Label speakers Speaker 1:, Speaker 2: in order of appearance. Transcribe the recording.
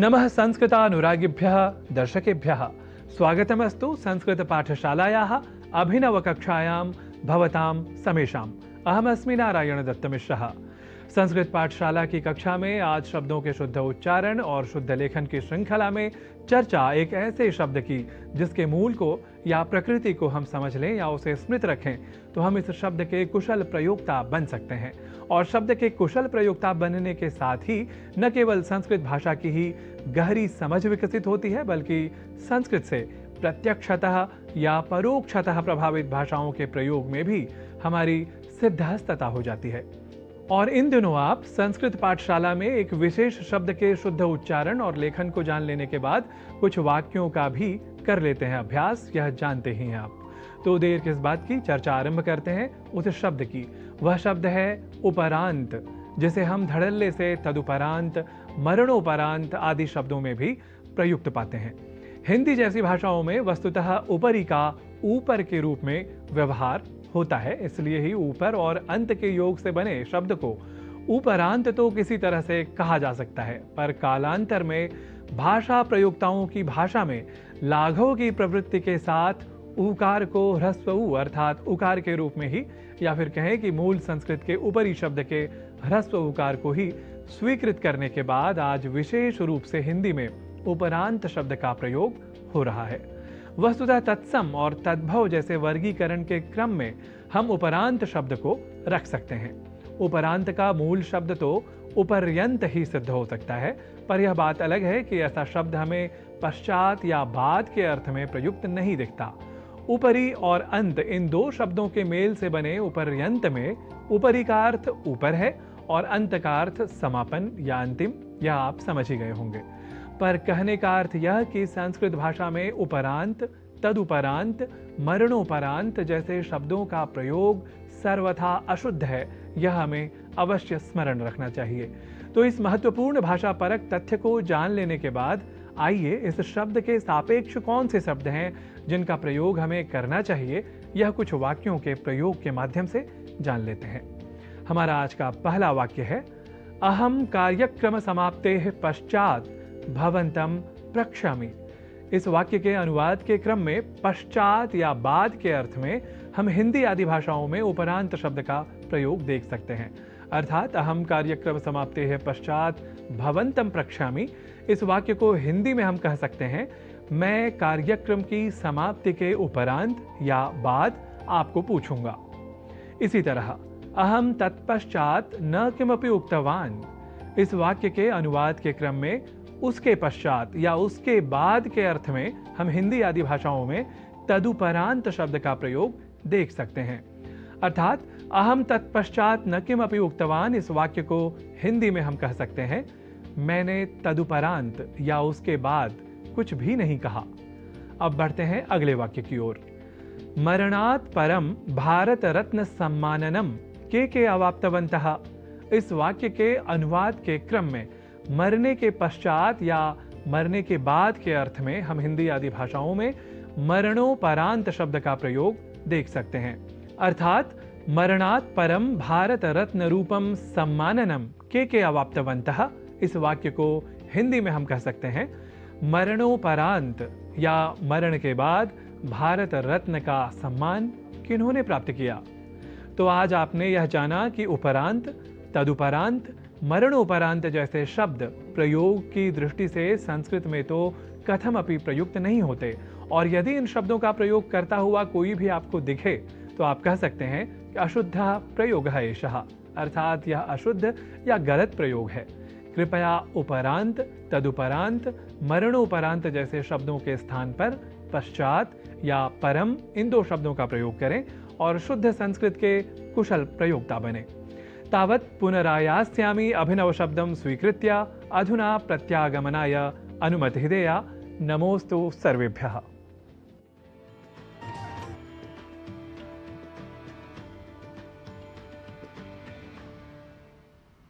Speaker 1: नमः संस्कृतानुरागिभ्यः दर्शकेभ्यः स्वागतमस्तु संस्कृत पाठशालायाः अभिनवकक्षायां भवतां समेषाम्। अहमस्मि नारायण दत्तमिश्रः। संस्कृत पाठशाला की कक्षा में आज शब्दों के शुद्ध उच्चारण और शुद्ध लेखन की श्रृंखला में चर्चा एक ऐसे शब्द की जिसके मूल को या प्रकृति को हम समझ लें या उसे स्मृत रखें तो हम इस शब्द के कुशल प्रयोक्ता बन सकते हैं। और शब्द के कुशल प्रयोक्ता बनने के साथ ही न केवल संस्कृत भाषा की ही गहरी समझ विकसित होती है बल्कि संस्कृत से प्रत्यक्षतः या परोक्षतः प्रभावित भाषाओं के प्रयोग में भी हमारी सिद्धहस्तता हो जाती है। और इन दिनों आप संस्कृत पाठशाला में एक विशेष शब्द के शुद्ध उच्चारण और लेखन को जान लेने के बाद कुछ वाक्यों का भी कर लेते हैं अभ्यास, यह जानते ही हैं आप। तो देर किस बात की, चर्चा आरंभ करते हैं उस शब्द की। वह शब्द है उपरांत, जिसे हम धड़ल्ले से तदुपरांत, मरणोपरांत आदि शब्दों में भी प्रयुक्त पाते हैं। हिंदी जैसी भाषाओं में वस्तुतः उपरी का ऊपर के रूप में व्यवहार होता है, इसलिए ही ऊपर और अंत के योग से बने शब्द को उपरांत तो किसी तरह से कहा जा सकता है, पर कालांतर में भाषा प्रयोक्ताओं की भाषा में लाघव की प्रवृत्ति के साथ उकार को ह्रस्व उ अर्थात उकार के रूप में ही, या फिर कहें कि मूल संस्कृत के ऊपरी शब्द के ह्रस्व उकार को ही स्वीकृत करने के बाद आज विशेष रूप से हिंदी में उपरांत शब्द का प्रयोग हो रहा है। वस्तुतः तत्सम और तद्भव जैसे वर्गीकरण के क्रम में हम उपरांत शब्द को रख सकते हैं। उपरांत का मूल शब्द तो उपर्यंत ही सिद्ध हो सकता है, पर यह बात अलग है कि ऐसा शब्द हमें पश्चात या बाद के अर्थ में प्रयुक्त नहीं दिखता। ऊपरी और अंत इन दो शब्दों के मेल से बने उपर्यंत में ऊपरी का अर्थ ऊपर है और अंत का अर्थ समापन या अंतिम, यह आप समझ ही गए होंगे। पर कहने का अर्थ यह कि संस्कृत भाषा में उपरांत, तदुपरांत, मरणोपरांत जैसे शब्दों का प्रयोग सर्वथा अशुद्ध है, यह हमें अवश्य स्मरण रखना चाहिए। तो इस महत्वपूर्ण भाषा परक तथ्य को जान लेने के बाद आइए इस शब्द के सापेक्ष कौन से शब्द हैं जिनका प्रयोग हमें करना चाहिए, यह कुछ वाक्यों के प्रयोग के माध्यम से जान लेते हैं। हमारा आज का पहला वाक्य है, अहम कार्यक्रम समाप्तेः पश्चात भवंतम प्रक्षामि। इस वाक्य के अनुवाद के क्रम में पश्चात या बाद के अर्थ में हम हिंदी आदि भाषाओं में उपरांत शब्द का प्रयोग देख सकते हैं। अर्थात अहम कार्यक्रम समाप्तेः पश्चात भवंतम प्रक्षामि, इस वाक्य को हिंदी में हम कह सकते हैं, मैं कार्यक्रम की समाप्ति के उपरांत या बाद आपको पूछूंगा। इसी तरह अहम तत्पश्चात न किमपि उक्तवान, इस वाक्य के अनुवाद के क्रम में उसके पश्चात या उसके बाद के अर्थ में हम हिंदी आदि भाषाओं में तदुपरांत शब्द का प्रयोग देख सकते हैं। अर्थात अहम तत्पश्चात न किमपि उक्तवान, इस वाक्य को हिंदी में हम कह सकते हैं, मैंने तदुपरांत या उसके बाद कुछ भी नहीं कहा। अब बढ़ते हैं अगले वाक्य की ओर। मरणात् परम भारत रत्न सम्माननम के अवाप्तवन्तः, इस वाक्य के अनुवाद के क्रम में मरने के पश्चात या मरने के बाद के अर्थ में हम हिंदी आदि भाषाओं में मरणोपरांत शब्द का प्रयोग देख सकते हैं। अर्थात मरणात् परम भारत रत्न रूपम सम्माननम के अवाप्तवन्तः, इस वाक्य को हिंदी में हम कह सकते हैं, मरणोपरांत या मरण के बाद भारत रत्न का सम्मान किन्होंने प्राप्त किया। तो आज आपने यह जाना कि उपरांत, तदुपरांत, मरणोपरांत जैसे शब्द प्रयोग की दृष्टि से संस्कृत में तो कथम अपि प्रयुक्त नहीं होते, और यदि इन शब्दों का प्रयोग करता हुआ कोई भी आपको दिखे तो आप कह सकते हैं कि अशुद्ध प्रयोग है एषः, अर्थात यह अशुद्ध या गलत प्रयोग है। कृपया उपरांत, तदुपरांत, मरणोपरांत जैसे शब्दों के स्थान पर पश्चात या परम, इन दो शब्दों का प्रयोग करें और शुद्ध संस्कृत के कुशल प्रयोक्ता बने। तावत् पुनरायास्यामि अभिनव शब्दं स्वीकृत्य अधुना प्रत्यागमनाय अनुमतिः देया। नमोस्तु सर्वेभ्यः।